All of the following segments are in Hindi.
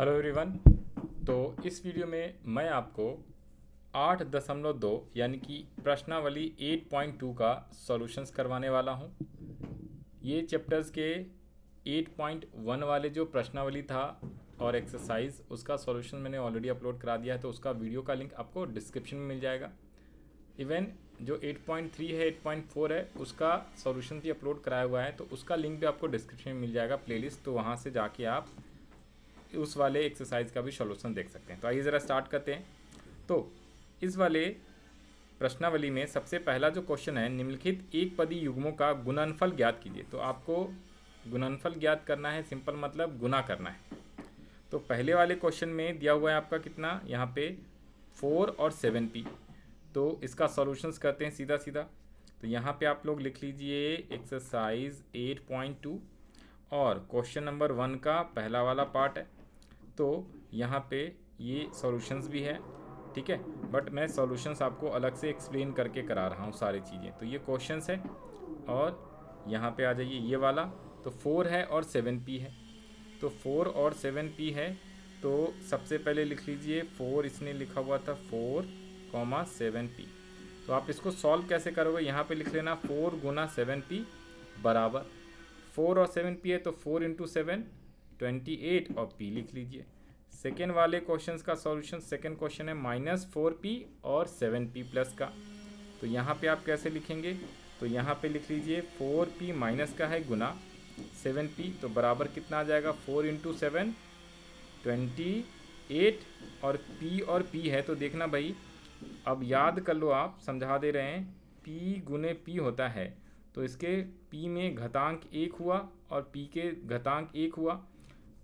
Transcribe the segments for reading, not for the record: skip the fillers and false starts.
Hello everyone. तो इस वीडियो में मैं आपको 8.2 यानी कि प्रश्नावली 8.2 का सॉल्यूशंस करवाने वाला हूं। ये चैप्टर्स के 8.1 वाले जो प्रश्नावली था और एक्सरसाइज उसका सॉल्यूशन मैंने ऑलरेडी अपलोड करा दिया है, तो उसका वीडियो का लिंक आपको डिस्क्रिप्शन में मिल जाएगा। इवन जो 8.3 है 8.4 है उसका सॉल्यूशन भी अपलोड कराया हुआ है, तो उसका लिंक भी आपको डिस्क्रिप्शन में मिल जाएगा प्लेलिस्ट, तो वहाँ से जाके आप उस वाले एक्सरसाइज का भी सॉल्यूशन देख सकते हैं। तो आइए ज़रा स्टार्ट करते हैं। तो इस वाले प्रश्नावली में सबसे पहला जो क्वेश्चन है, निम्नलिखित एक पदी युग्मों का गुणनफल ज्ञात कीजिए। तो आपको गुणनफल ज्ञात करना है, सिंपल मतलब गुना करना है। तो पहले वाले क्वेश्चन में दिया हुआ है आपका कितना, यहाँ पे 4 और 7p। तो इसका सॉल्यूशंस करते हैं सीधा सीधा। तो यहाँ पे आप लोग लिख लीजिए एक्सरसाइज 8.2 और क्वेश्चन नंबर 1 का पहला वाला पार्ट है। तो यहाँ पे ये सॉल्यूशंस भी है, ठीक है, बट मैं सॉल्यूशंस आपको अलग से एक्सप्लेन करके करा रहा हूँ सारी चीज़ें। तो ये क्वेश्चंस है और यहाँ पे आ जाइए ये वाला। तो 4 है और 7p है। तो 4 और 7p है, तो सबसे पहले लिख लीजिए 4, इसने लिखा हुआ था 4, 7p। तो आप इसको सॉल्व कैसे करोगे, यहाँ पे लिख लेना 4 गुना 7p बराबर 4 और 7p है, तो 4 इंटू 7 28 और p लिख लीजिए। सेकेंड वाले क्वेश्चंस का सॉल्यूशन, सेकेंड क्वेश्चन है -4p और 7p प्लस का। तो यहाँ पे आप कैसे लिखेंगे, तो यहाँ पे लिख लीजिए 4p माइनस का है गुना 7p, तो बराबर कितना आ जाएगा 4 इंटू 7 28 और p है। तो देखना भाई, अब याद कर लो, आप समझा दे रहे हैं, p गुने p होता है, तो इसके p में घातांक 1 हुआ और p के घातांक 1 हुआ,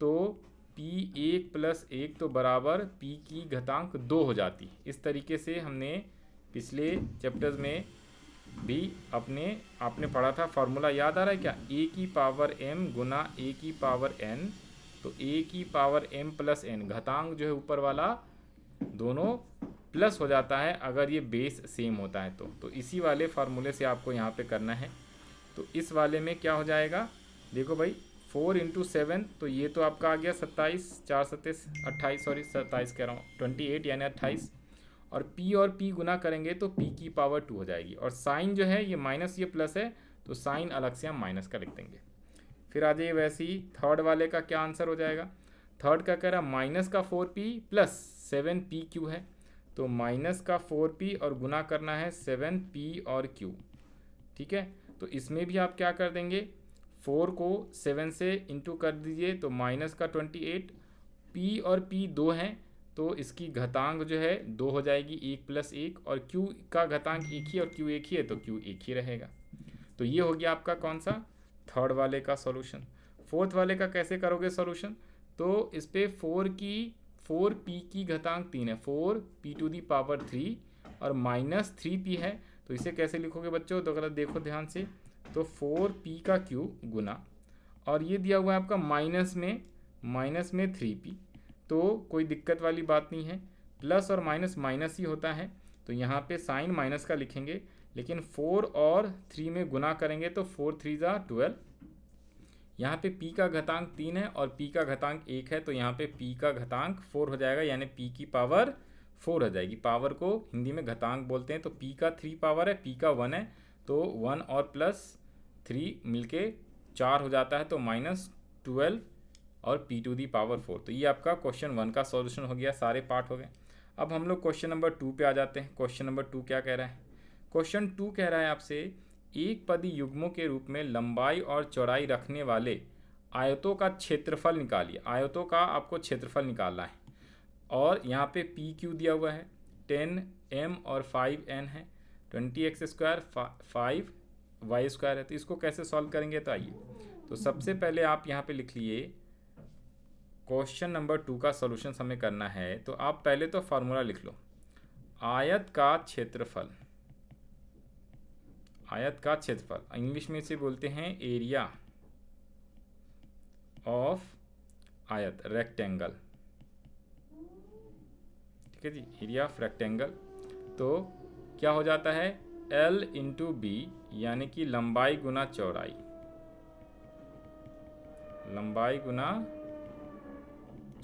तो p1 + 1 तो बराबर p की घातांक 2 हो जाती। इस तरीके से हमने पिछले चैप्टर्स में भी आपने पढ़ा था। फार्मूला याद आ रहा है क्या, a की पावर m गुना a की पावर n। तो a की पावर m + n, घातांक जो है ऊपर वाला दोनों प्लस हो जाता है अगर ये बेस सेम होता है। तो इसी वाले फार्मूले से आपको यहाँ पे करना है। तो इस वाले में क्या हो जाएगा, देखो भाई 4 इंटू 7, तो ये तो आपका आ गया 27, 4 27 28, सॉरी 27 कह रहा हूँ, 28 यानी 28। और p और p गुना करेंगे तो p की पावर 2 हो जाएगी। और साइन जो है ये माइनस ये प्लस है, तो साइन अलग से हम माइनस का लिख देंगे। फिर आ जाइए वैसे ही थर्ड वाले का क्या आंसर हो जाएगा। थर्ड का कह रहा माइनस का 4p प्लस 7pq है, तो माइनस का 4p और गुना करना है 7p और q, ठीक है। तो इसमें भी आप क्या कर देंगे, 4 को 7 से इंटू कर दीजिए, तो माइनस का 28, p और p 2 हैं, तो इसकी घातांक जो है 2 हो जाएगी, 1 + 1, और q का घातांक 1 ही और q 1 ही है, तो q 1 ही रहेगा। तो ये हो गया आपका कौन सा, थर्ड वाले का सॉल्यूशन। फोर्थ वाले का कैसे करोगे सॉल्यूशन, तो इस पर 4p की घातांक 3 है, 4p⁻³ और -3p है। तो इसे कैसे लिखोगे बच्चों, तो अगर देखो ध्यान से, तो 4p का q गुना, और ये दिया हुआ है आपका माइनस में 3p, तो कोई दिक्कत वाली बात नहीं है, प्लस और माइनस माइनस ही होता है, तो यहाँ पे साइन माइनस का लिखेंगे। लेकिन 4 और 3 में गुना करेंगे तो 4 3 ज़ा 12। यहाँ पे p का घातांक 3 है और p का घातांक 1 है, तो यहाँ पे p का घातांक 4 हो जाएगा, यानी p की पावर 4 हो जाएगी। पावर को हिंदी में घातांक बोलते हैं। तो p का 3 पावर है, p का 1 है, तो 1 और +3 मिलके 4 हो जाता है, तो -12 और p⁴। तो ये आपका क्वेश्चन 1 का सॉल्यूशन हो गया, सारे पार्ट हो गए। अब हम लोग क्वेश्चन नंबर 2 पे आ जाते हैं। क्वेश्चन नंबर 2 क्या कह रहा है, क्वेश्चन 2 कह रहा है आपसे, एक पदी युग्मों के रूप में लंबाई और चौड़ाई रखने वाले आयतों का क्षेत्रफल निकालिए। आयतों का आपको क्षेत्रफल निकालना है, और यहाँ पे PQ दिया हुआ है 10m और 5n है, 20x², 5y² है। तो इसको कैसे सॉल्व करेंगे, तो आइए, तो सबसे पहले आप यहाँ पे लिख लिए क्वेश्चन नंबर 2 का सॉल्यूशन हमें करना है। तो आप पहले तो फार्मूला लिख लो, आयत का क्षेत्रफल, आयत का क्षेत्रफल इंग्लिश में इसे बोलते हैं एरिया ऑफ आयत, रेक्टेंगल, ठीक है जी, एरिया ऑफ रेक्टेंगल। तो क्या हो जाता है, L इंटू बी, यानी कि लंबाई गुना चौड़ाई, लंबाई गुना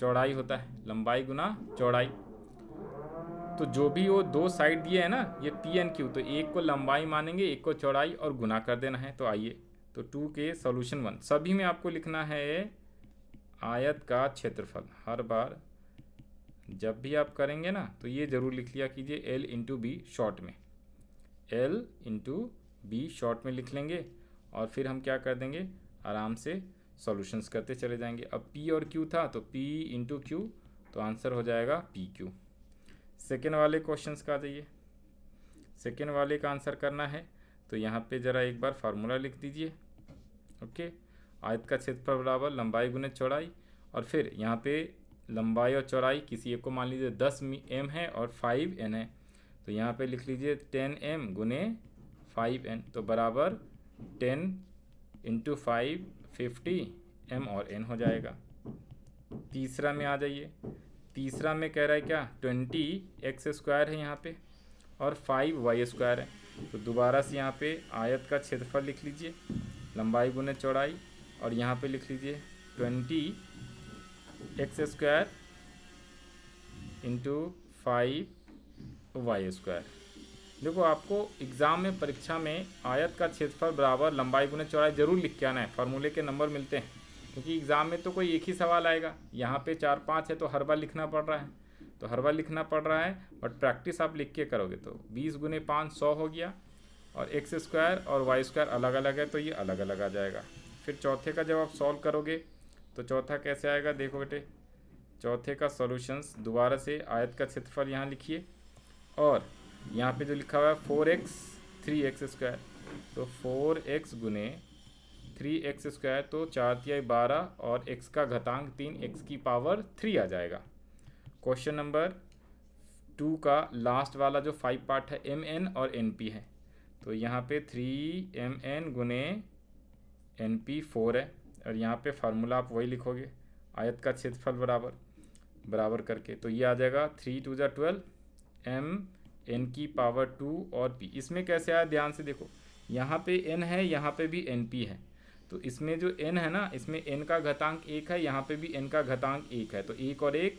चौड़ाई होता है, लंबाई गुना चौड़ाई। तो जो भी वो दो साइड दिए है ना, ये पी एन क्यू, तो एक को लंबाई मानेंगे, एक को चौड़ाई, और गुना कर देना है। तो आइए, तो 2 के सॉल्यूशन 1, सभी में आपको लिखना है आयत का क्षेत्रफल। हर बार जब भी आप करेंगे ना, तो ये ज़रूर लिख लिया कीजिए एल इंटू बी शॉर्ट में, एल इंटू बी शॉर्ट में लिख लेंगे, और फिर हम क्या कर देंगे, आराम से सॉल्यूशंस करते चले जाएंगे। अब पी और क्यू था, तो पी इंटू क्यू, तो आंसर हो जाएगा पी क्यू। सेकेंड वाले क्वेश्चंस का आ जाइए। सेकेंड वाले का आंसर करना है, तो यहाँ पे ज़रा एक बार फार्मूला लिख दीजिए। ओके, आयत का क्षेत्रफल बराबर लंबाई गुने चौड़ाई, और फिर यहाँ पे लंबाई और चौड़ाई किसी एक को मान लीजिए 10 m है और 5 n है, तो यहाँ पे लिख लीजिए 10 m गुने 5 n, तो बराबर 10 इंटू 5 50 m और n हो जाएगा। तीसरा में आ जाइए। तीसरा में कह रहा है क्या, 20x² है यहाँ पे, और 5y² है। तो दोबारा से यहाँ पे आयत का क्षेत्रफल लिख लीजिए, लंबाई गुने चौड़ाई, और यहाँ पे लिख लीजिए 20x² इंटू 5y²। देखो, आपको एग्ज़ाम में, परीक्षा में आयत का क्षेत्रफल बराबर लंबाई गुने चौड़ाई जरूर लिख के आना है, फार्मूले के नंबर मिलते हैं, क्योंकि एग्ज़ाम में तो कोई एक ही सवाल आएगा, यहाँ पे 4-5 है, तो हर बार लिखना पड़ रहा है, बट प्रैक्टिस आप लिख के करोगे तो 20 गुने 5 100 हो गया, और x² और y² अलग अलग है, तो ये अलग अलग आ जाएगा। फिर चौथे का जब आप सॉल्व करोगे, तो चौथा कैसे आएगा, देखो बेटे, चौथे का सॉल्यूशंस दोबारा से आयत का क्षेत्रफल यहाँ लिखिए, और यहाँ पे जो लिखा हुआ है 4x 3x², तो 4x गुने 3x², तो 4×3 = 12, और x का घातांक 3, x की पावर 3 आ जाएगा। क्वेश्चन नंबर 2 का लास्ट वाला जो 5 पार्ट है, mn और np है, तो यहाँ पे 3mn गुने np 4 है, और यहाँ पे फार्मूला आप वही लिखोगे, आयत का क्षेत्रफल बराबर करके, तो ये आ जाएगा 3×2 = 12 m n की पावर 2 और p। इसमें कैसे आया, ध्यान से देखो, यहाँ पे n है, यहाँ पे भी np है, तो इसमें जो n है ना, इसमें n का घातांक 1 है, यहाँ पे भी n का घातांक 1 है, तो 1 और 1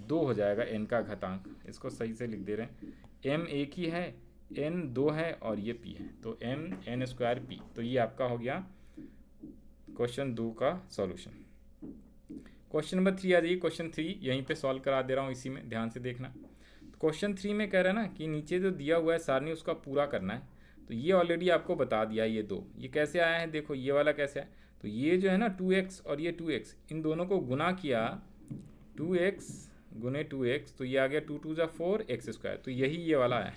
2 हो जाएगा n का घातांक। इसको सही से लिख दे रहे हैं, m 1 ही है, n 2 है, और ये p है, तो m n² p। तो ये आपका हो गया क्वेश्चन 2 का सॉल्यूशन। क्वेश्चन नंबर 3 आ जाइए। क्वेश्चन 3 यहीं पे सॉल्व करा दे रहा हूँ, इसी में ध्यान से देखना। क्वेश्चन 3 में कह रहा है ना कि नीचे जो दिया हुआ है सारणी, उसका पूरा करना है, तो ये ऑलरेडी आपको बता दिया, ये दो, ये कैसे आया है, देखो ये वाला कैसे है, तो ये जो है ना 2x और ये 2x, इन दोनों को गुना किया, 2x गुने 2x, तो ये आ गया 2×2 = 4 x², तो यही ये वाला है।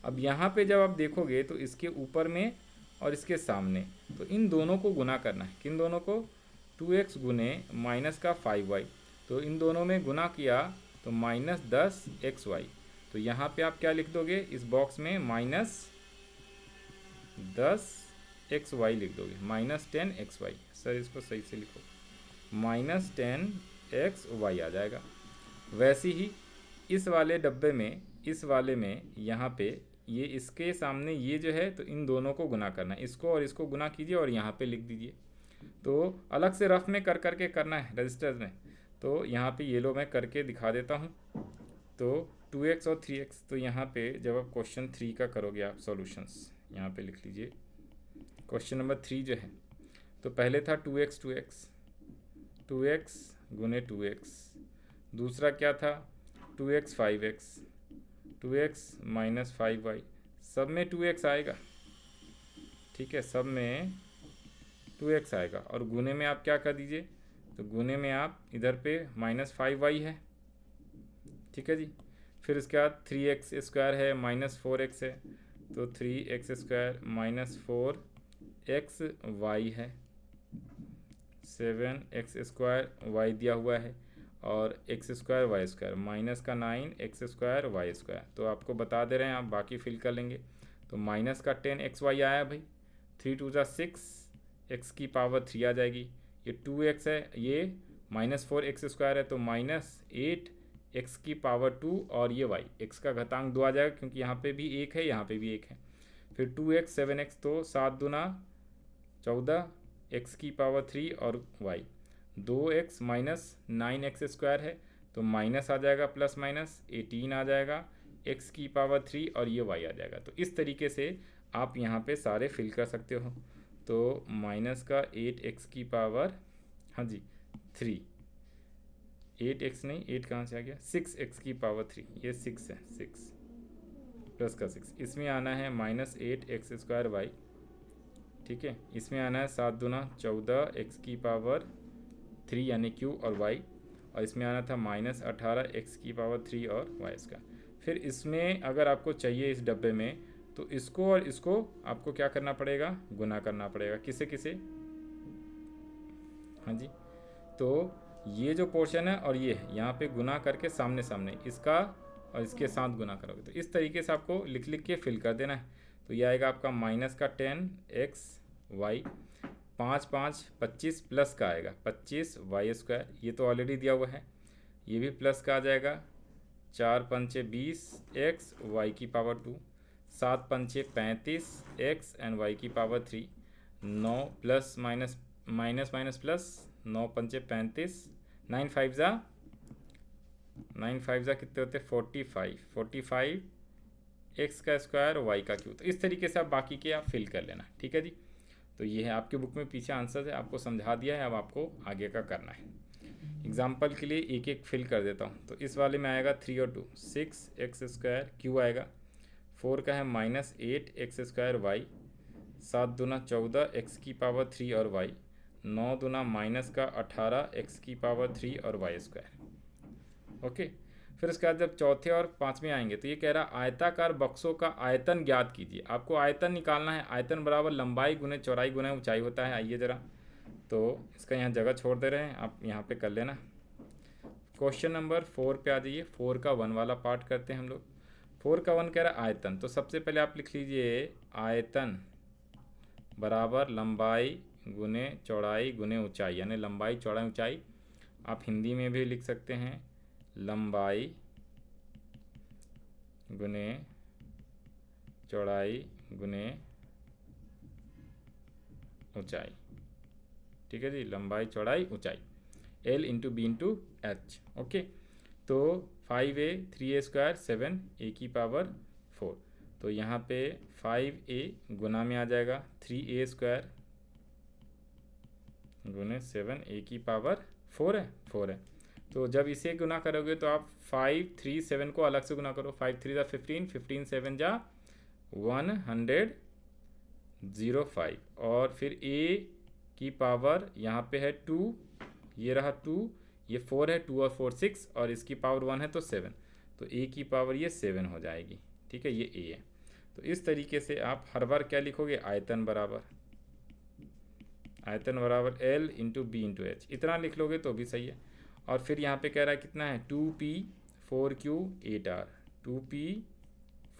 अब यहाँ पे जब आप देखोगे, तो इसके ऊपर में और इसके सामने, तो इन दोनों को गुना करना है, किन दोनों को, 2x गुने माइनस का 5y, तो इन दोनों में गुना किया तो -10xy, तो यहाँ पे आप क्या लिख दोगे, इस बॉक्स में -10xy लिख दोगे, -10xy। सर इसको सही से लिखो, -10xy आ जाएगा। वैसे ही इस वाले डब्बे में, इस वाले में यहाँ पे ये इसके सामने ये जो है, तो इन दोनों को गुना करना है, इसको और इसको गुना कीजिए और यहाँ पे लिख दीजिए। तो अलग से रफ में कर करके करना है रजिस्टर्स में, तो यहाँ पे ये लो मैं करके दिखा देता हूँ। तो 2x और 3x, तो यहाँ पे जब आप क्वेश्चन 3 का करोगे आप सॉल्यूशंस, यहाँ पे लिख लीजिए क्वेश्चन नंबर 3 जो है, तो पहले था 2x गुने 2x, दूसरा क्या था 2x 5x, 2x - 5y, सब में 2x आएगा, ठीक है, सब में 2x आएगा, और गुने में आप क्या कर दीजिए, तो गुने में आप इधर पे -5y है, ठीक है जी। फिर उसके बाद 3x² है, -4x है, तो 3x² - 4xy है, 7x² y दिया हुआ है, और x² y² माइनस का 9x² y², तो आपको बता दे रहे हैं, आप बाकी फिल कर लेंगे। तो माइनस का 10xy आया भाई, 3×2 = 6, x की पावर 3 आ जाएगी, ये 2x है, ये -4x² है, तो -8x की पावर 2, और ये y, x का घातांक 2 आ जाएगा, क्योंकि यहाँ पे भी 1 है, यहाँ पे भी 1 है। फिर 2x 7x, तो 7×2 = 14, x की पावर 3 और y, 2x माइनस 9x² है तो माइनस आ जाएगा, प्लस माइनस 18 आ जाएगा, x की पावर 3 और ये y आ जाएगा। तो इस तरीके से आप यहाँ पे सारे फिल कर सकते हो। तो माइनस का 8x की पावर, हाँ जी 3, 8x नहीं, 8 कहाँ से आ गया, 6x की पावर 3, ये 6 है, 6 प्लस का 6, इसमें आना है माइनस 8x² y, ठीक है। इसमें आना है 7 दूना 14 x की पावर 3 यानी q और y, और इसमें आना था माइनस 18 x की पावर 3 और y²। फिर इसमें अगर आपको चाहिए इस डब्बे में, तो इसको और इसको आपको क्या करना पड़ेगा, गुना करना पड़ेगा। किसे किसे, हाँ जी, तो ये जो पोर्शन है और ये यहाँ पे गुना करके सामने सामने इसका और इसके साथ गुना करोगे। तो इस तरीके से आपको लिख लिख के फिल कर देना है। तो ये आएगा आपका माइनस का 10x y, 5 5 25 प्लस का आएगा 25y², ये तो ऑलरेडी दिया हुआ है। ये भी प्लस का आ जाएगा, 4 पंचे 20 x y की पावर 2, 7 पंचे 35 x एंड y की power 3, 9 plus minus minus minus plus, 9 पंचे 35, 9 5 जा कितने होते, 45, 45 एक्स का स्क्वायर वाई का क्यूब। तो इस तरीके से आप बाकी के आप फिल कर लेना, ठीक है जी। तो ये है आपके बुक में पीछे आंसर है, आपको समझा दिया है, अब आपको आगे का करना है। एग्जाम्पल के लिए एक एक फिल कर देता हूँ। तो इस वाले में आएगा 3 और 2 6x² क्यू आएगा, 4 का है माइनस 8x² वाई, 7 दूना 14 x की पावर 3 और y, 9 दूना माइनस का 18 x की पावर 3 और y²। ओके, फिर उसके बाद जब चौथे और पाँचवें आएंगे तो ये कह रहा आयताकार बक्सों का आयतन ज्ञात कीजिए। आपको आयतन निकालना है। आयतन बराबर लंबाई गुने चौड़ाई गुने ऊंचाई होता है। आइए ज़रा, तो इसका यहाँ जगह छोड़ दे रहे हैं, आप यहाँ पे कर लेना। क्वेश्चन नंबर 4 पे आ जाइए। 4 का 1 वाला पार्ट करते हैं हम लोग। 4 का 1 कह रहा है आयतन, तो सबसे पहले आप लिख लीजिए आयतन बराबर लंबाई गुने चौड़ाई गुने ऊंचाई, यानी लंबाई चौड़ाई ऊंचाई। आप हिंदी में भी लिख सकते हैं लंबाई गुने चौड़ाई गुने ऊंचाई, ठीक है जी, लंबाई चौड़ाई ऊंचाई, L into B into H. Okay, तो 5a 3a² 7a की पावर 4, तो यहाँ पे 5a गुना में आ जाएगा 3a² गुने 7a की पावर 4 है, 4 है। तो जब इसे गुना करोगे तो आप 5 3 7 को अलग से गुना करो। 5 3 जा 15, 15 7 जा 105, और फिर a की पावर यहाँ पे है 2, ये रहा 2, ये 4 है, 2 और 4 6, और इसकी पावर 1 है तो 7, तो a की पावर ये 7 हो जाएगी, ठीक है, ये a है। तो इस तरीके से आप हर बार क्या लिखोगे, आयतन बराबर L into B into H, इतना लिख लोगे तो भी सही है। और फिर यहाँ पे कह रहा है कितना है 2p 4q 8r, 2p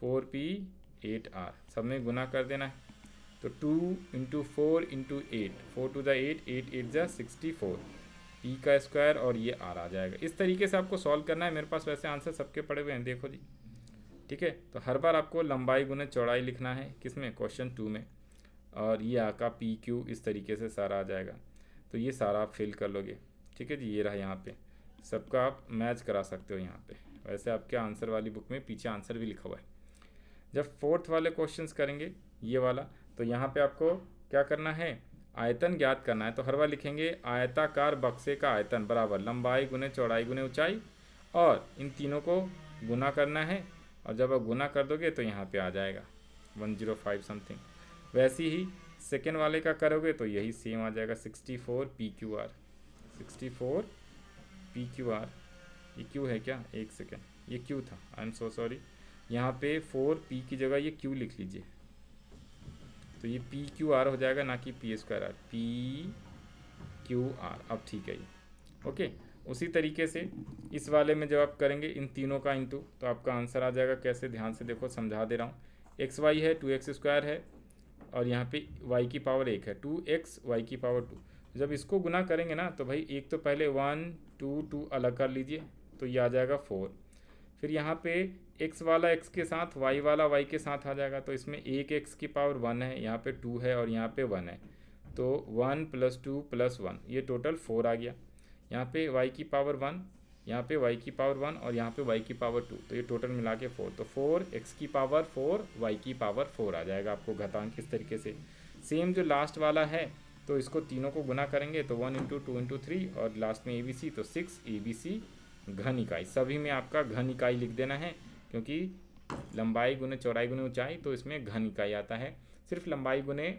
4p 8r, सब में गुना कर देना है। तो 2 इंटू 4 इंटू 8, 4 टू ज़ा 8, 8 8 ज़ा 64, p का स्क्वायर और ये r आ जाएगा। इस तरीके से आपको सॉल्व करना है। मेरे पास वैसे आंसर सबके पड़े हुए हैं, देखो जी, ठीक है। तो हर बार आपको लंबाई गुने चौड़ाई लिखना है, किसमें, क्वेश्चन 2 में, और ये आपका पी क्यू इस तरीके से सारा आ जाएगा। तो ये सारा आप फिल कर लोगे, ठीक है जी। ये रहा, यहाँ पे सबका आप मैच करा सकते हो यहाँ पे। वैसे आपके आंसर वाली बुक में पीछे आंसर भी लिखा हुआ है। जब 4th वाले क्वेश्चंस करेंगे ये वाला, तो यहाँ पे आपको क्या करना है, आयतन ज्ञात करना है। तो हर बार लिखेंगे आयताकार बक्से का आयतन बराबर लंबाई गुने चौड़ाई गुने ऊंचाई, और इन तीनों को गुना करना है, और जब आप गुना कर दोगे तो यहाँ पे आ जाएगा 105 समथिंग। वैसे ही सेकेंड वाले का करोगे तो यही सेम आ जाएगा 64 PQR, 64 PQR। ये क्यू है क्या, एक सेकेंड, ये क्यू था, आई एम सो सॉरी। यहाँ पे 4p की जगह ये q लिख लीजिए, तो ये PQR हो जाएगा, ना कि P²R, PQR। अब ठीक है ये, ओके। उसी तरीके से इस वाले में जब आप करेंगे इन तीनों का इंटू, तो आपका आंसर आ जाएगा। कैसे, ध्यान से देखो, समझा दे रहा हूँ। xy है 2x² है, और यहाँ पे y की पावर 1 है, 2x y की पावर 2। जब इसको गुना करेंगे ना, तो भाई एक तो पहले 1 2 2 अलग कर लीजिए, तो ये आ जाएगा 4। फिर यहाँ पे x वाला x के साथ, y वाला y के साथ आ जाएगा, तो इसमें एक x की पावर 1 है, यहाँ पे 2 है और यहाँ पे 1 है, तो 1 + 2 + 1 ये टोटल 4 आ गया। यहाँ पे y की पावर 1, यहाँ पे y की पावर 1 और यहाँ पे y की पावर 2, तो ये टोटल मिला के 4, तो 4x की पावर 4 y की पावर 4 आ जाएगा आपको घातांक इस तरीके से। सेम जो लास्ट वाला है तो इसको तीनों को गुना करेंगे तो 1 × 2 × 3 और लास्ट में ABC, तो 6 ABC घन इकाई। सभी में आपका घन इकाई लिख देना है, क्योंकि लंबाई गुने चौड़ाई गुने ऊंचाई, तो इसमें घन इकाई आता है। सिर्फ लंबाई गुने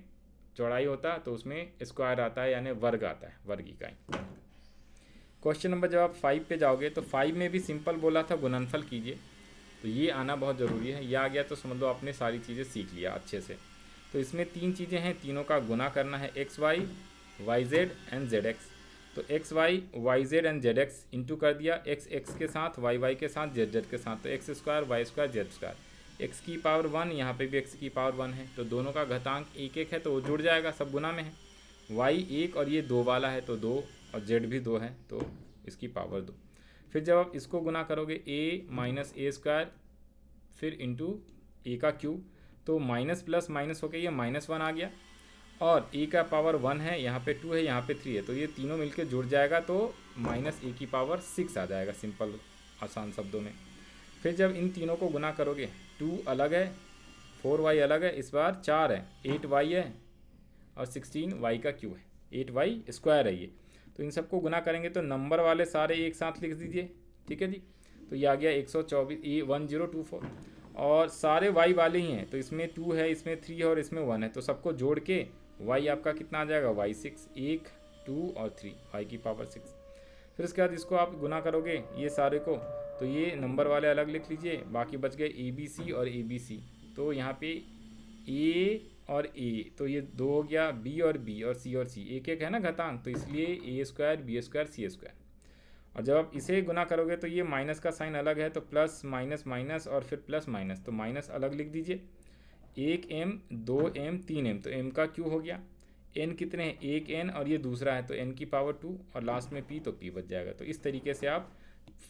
चौड़ाई होता तो उसमें स्क्वायर आता है, यानी वर्ग आता है, वर्ग इकाई। क्वेश्चन नंबर जब आप 5 पे जाओगे तो 5 में भी सिंपल बोला था गुणनफल कीजिए, तो ये आना बहुत ज़रूरी है। ये आ गया तो समझ लो आपने सारी चीज़ें सीख लिया अच्छे से। तो इसमें 3 चीज़ें हैं, तीनों का गुना करना है, XY YZ एंड ZX। तो XY YZ and ZX into कर दिया, X के साथ, YY के साथ, ZZ के साथ, तो X² Y² Z²। x की पावर 1, यहाँ पे भी x की पावर 1 है, तो दोनों का घातांक 1 है, तो वो जुड़ जाएगा, सब गुना में है। y 1 और ये 2 वाला है तो 2, और z भी 2 है तो इसकी पावर 2। फिर जब आप इसको गुना करोगे a - a², फिर इंटू a का क्यूब, तो माइनस प्लस माइनस होकर ये -1 आ गया, और a का पावर 1 है, यहाँ पे 2 है, यहाँ पे 3 है, तो ये तीनों मिलके जुड़ जाएगा तो -a की पावर 6 आ जाएगा, सिंपल आसान शब्दों में। फिर जब इन तीनों को गुना करोगे, 2 अलग है, 4y अलग है, इस बार 4 है, 8y है और 16y का क्यूब है, 8y² है ये। तो इन सबको गुना करेंगे तो नंबर वाले सारे एक साथ लिख दीजिए, ठीक है जी। तो ये आ गया 124 1024, और सारे y वाले ही हैं, तो इसमें 2 है, इसमें 3 है और इसमें 1 है, तो सबको जोड़ के y आपका कितना आ जाएगा, y6, 1 2 और 3, y की पावर 6। फिर उसके बाद इसको आप गुना करोगे ये सारे को, तो ये नंबर वाले अलग लिख लीजिए, बाकी बच गए ABC और ABC। तो यहाँ पे A और A, तो ये 2 हो गया, B और B और C और C, एक है ना घातांक, तो इसलिए A² B² C²। और जब आप इसे गुना करोगे तो ये माइनस का साइन अलग है, तो प्लस माइनस माइनस और फिर प्लस माइनस, तो माइनस अलग लिख दीजिए। 1m 2m 3m, तो m का क्यू हो गया। n कितने हैं, 1n और ये दूसरा है, तो n की पावर 2 और लास्ट में p, तो p बच जाएगा। तो इस तरीके से आप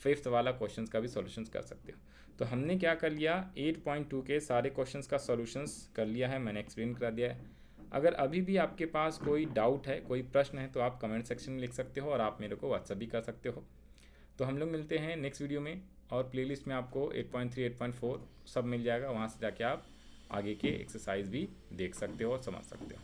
5th वाला क्वेश्चंस का भी सॉल्यूशंस कर सकते हो। तो हमने क्या कर लिया, 8.2 के सारे क्वेश्चंस का सॉल्यूशंस कर लिया है, मैंने एक्सप्लेन करा दिया है। अगर अभी भी आपके पास कोई डाउट है, कोई प्रश्न है, तो आप कमेंट सेक्शन में लिख सकते हो, और आप मेरे को व्हाट्सअप भी कर सकते हो। तो हम लोग मिलते हैं नेक्स्ट वीडियो में, और प्लेलिस्ट में आपको 8.3 8.4 सब मिल जाएगा, वहाँ से जाके आप आगे के एक्सरसाइज भी देख सकते हो और समझ सकते हो।